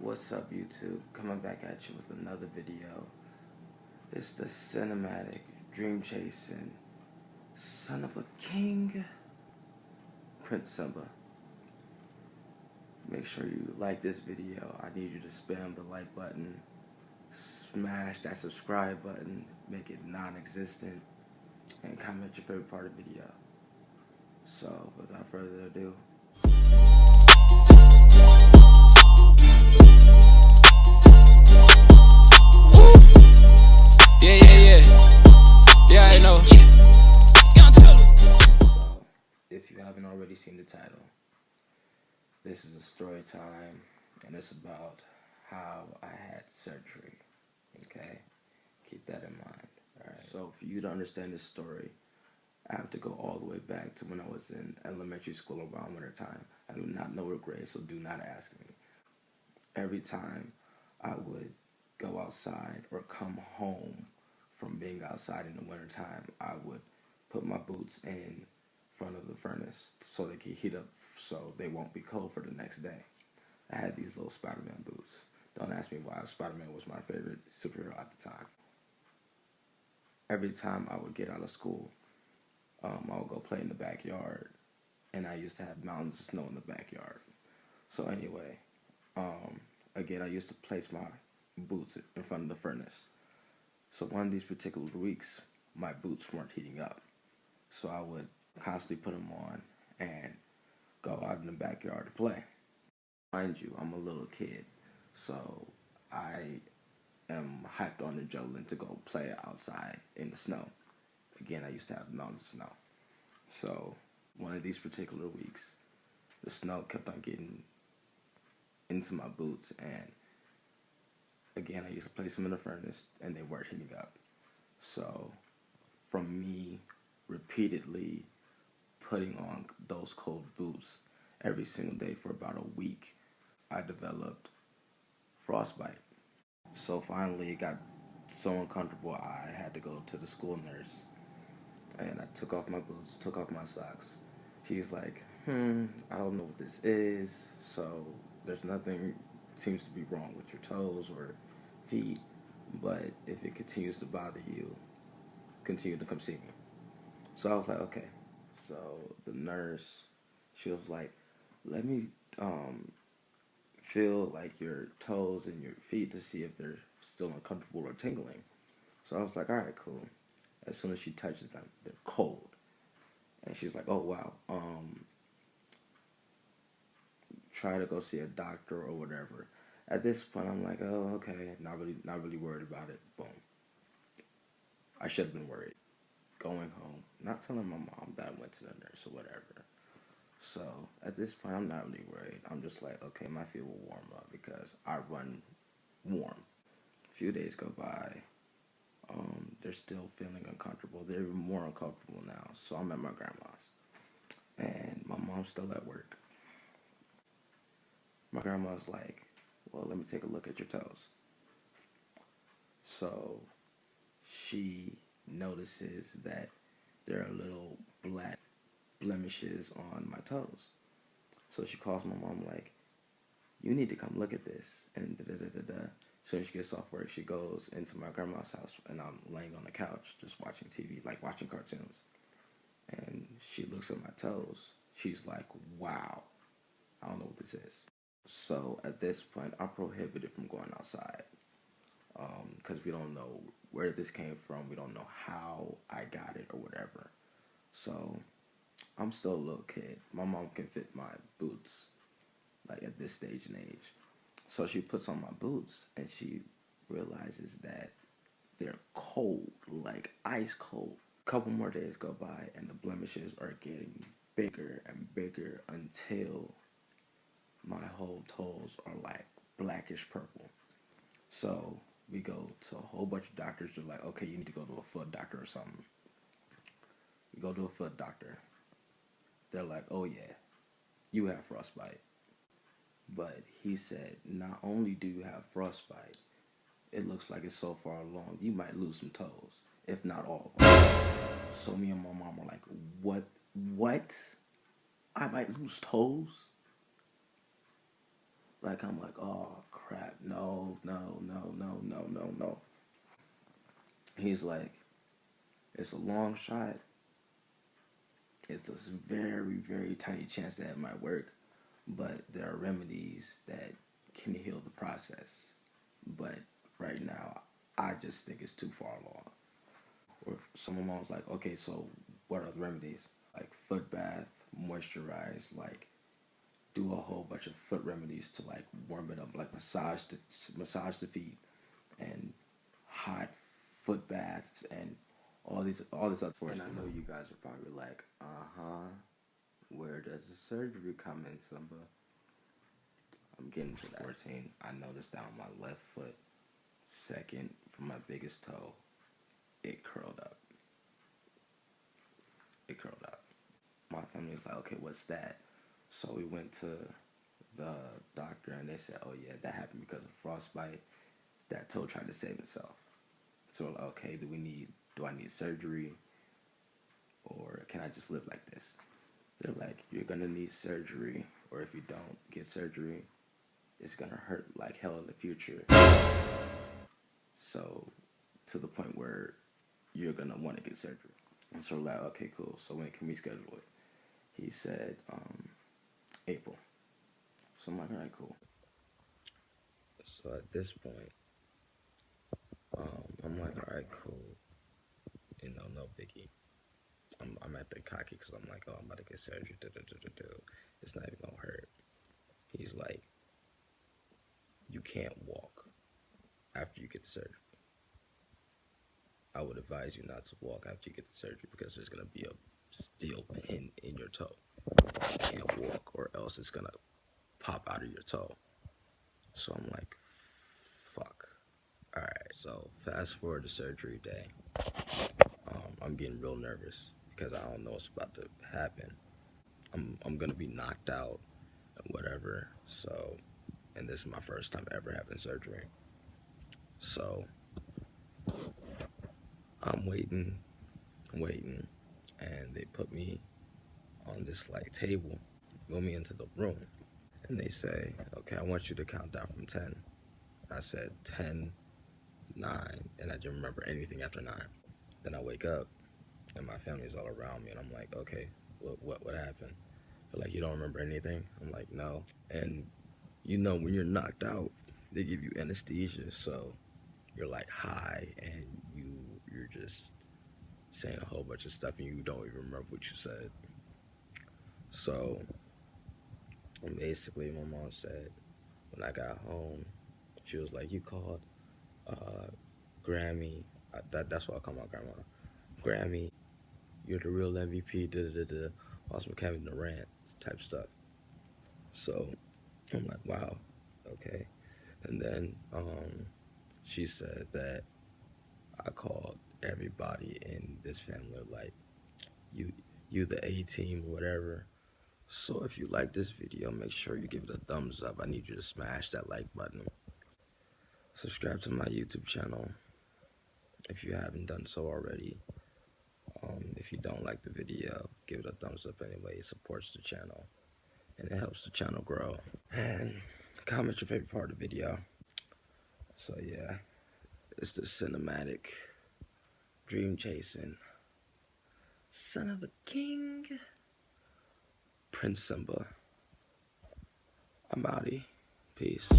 What's up, YouTube? Coming back at you with another video. It's the cinematic, dream chasing, son of a king, Prince Simba. Make sure you like this video. I need you to spam the like button, smash that subscribe button, make it non-existent, and comment your favorite part of the video. So, without further ado, Yeah, I know. So, if you haven't already seen the title, this is a story time, and it's about how I had surgery. Okay? Keep that in mind. Alright? So, for you to understand this story, I have to go all the way back to when I was in elementary school around winter time. I do not know what grade, so do not ask me. Every time I would go outside or come home from being outside in the wintertime, I would put my boots in front of the furnace so they could heat up so they won't be cold for the next day. I had these little Spider-Man boots. Don't ask me why. Spider-Man was my favorite superhero at the time. Every time I would get out of school, I would go play in the backyard, and I used to have mountains of snow in the backyard. So anyway, again, I used to place my boots in front of the furnace. So one of these particular weeks, my boots weren't heating up. So I would constantly put them on and go out in the backyard to play. Mind you, I'm a little kid, so I am hyped on adrenaline to go play outside in the snow. Again, I used to have mountains of snow. So one of these particular weeks, the snow kept on getting into my boots, and again, I used to place them in the furnace, and they weren't heating up. So, from me repeatedly putting on those cold boots every single day for about a week, I developed frostbite. So finally, it got so uncomfortable, I had to go to the school nurse, and I took off my boots, took off my socks. She's like, I don't know what this is, so there's nothing seems to be wrong with your toes or feet, but if it continues to bother you, continue to come see me. So I was like, okay. So the nurse, she was like, let me feel like your toes and your feet to see if they're still uncomfortable or tingling. So I was like, all right, cool. As soon as she touches them, they're cold. And she's like, oh, wow, try to go see a doctor or whatever. At this point, I'm like, oh, okay, not really worried about it. Boom. I should have been worried. Going home, not telling my mom that I went to the nurse or whatever. So at this point, I'm not really worried. I'm just like, okay, my feet will warm up because I run warm. A few days go by. They're still feeling uncomfortable. They're even more uncomfortable now. So I'm at my grandma's, and my mom's still at work. My grandma's like, well, let me take a look at your toes. So she notices that there are little black blemishes on my toes. So she calls my mom like, you need to come look at this. And da-da-da-da-da. So when she gets off work, she goes into my grandma's house, and I'm laying on the couch just watching TV, like watching cartoons. And she looks at my toes. She's like, wow, I don't know what this is. So at this point, I'm prohibited from going outside because we don't know where this came from. We don't know how I got it or whatever. So I'm still a little kid. My mom can fit my boots, like at this stage and age. So she puts on my boots, and she realizes that they're cold, like ice cold. A couple more days go by, and the blemishes are getting bigger and bigger until my whole toes are like blackish purple. So we go to a whole bunch of doctors. They're like, okay, you need to go to a foot doctor or something. We go to a foot doctor. They're like, oh yeah, you have frostbite. But he said, not only do you have frostbite, it looks like it's so far along, you might lose some toes, if not all of them. So me and my mom were like, what? I might lose toes? Like, I'm like, oh crap, no, no, no, no, no, no, no. He's like, it's a long shot. It's a very, very tiny chance that it might work, but there are remedies that can heal the process. But right now, I just think it's too far along. Or someone was like, okay, so what are the remedies? Like foot bath, moisturize, like do a whole bunch of foot remedies to like warm it up, like massage the feet, and hot foot baths and all this other. And I know you guys are probably like, where does the surgery come in, Simba? I'm getting to that. 14, I noticed down my left foot, second from my biggest toe, it curled up. It curled up. My family's like, okay, what's that? So we went to the doctor and they said, oh yeah, that happened because of frostbite. That toe tried to save itself. So we're like, okay, do I need surgery? Or can I just live like this? They're like, you're gonna need surgery, or if you don't get surgery, it's gonna hurt like hell in the future. So, to the point where you're gonna want to get surgery. And so we're like, okay, cool. So when can we schedule it? He said, April. So I'm like, all right, cool. So at this point, I'm like, all right, cool. No biggie. I'm at the cocky because I'm like, oh, I'm about to get surgery. It's not even gonna hurt. He's like, you can't walk after you get the surgery. I would advise you not to walk after you get the surgery because there's gonna be a steel pin in your toe. You can't walk or else it's gonna pop out of your toe. So I'm like, fuck. All right. So fast forward to surgery day. I'm getting real nervous because I don't know what's about to happen. I'm gonna be knocked out and whatever. So, and this is my first time ever having surgery. So I'm waiting, and they put me on this like table, go me into the room, and they say, okay, I want you to count down from 10. I said 10, 9, and I didn't remember anything after 9. Then I wake up, and my family's all around me, and I'm like, okay, what happened? They're like, you don't remember anything? I'm like, no. And when you're knocked out, they give you anesthesia, so you're like high, and you're just saying a whole bunch of stuff, and you don't even remember what you said. So, and basically, my mom said, when I got home, she was like, you called Grammy. That's what I call my grandma. Grammy, you're the real MVP, da-da-da-da. Awesome Kevin Durant type stuff. So, I'm like, wow, okay. And then she said that I called everybody in this family, like, you the A-team or whatever. So if you like this video, make sure you give it a thumbs up. I need you to smash that like button. Subscribe to my YouTube channel if you haven't done so already. If you don't like the video, give it a thumbs up anyway. It supports the channel and it helps the channel grow. And comment your favorite part of the video. So yeah, it's the cinematic dream chasing son of a king, Prince Simba. I'm outie. Peace.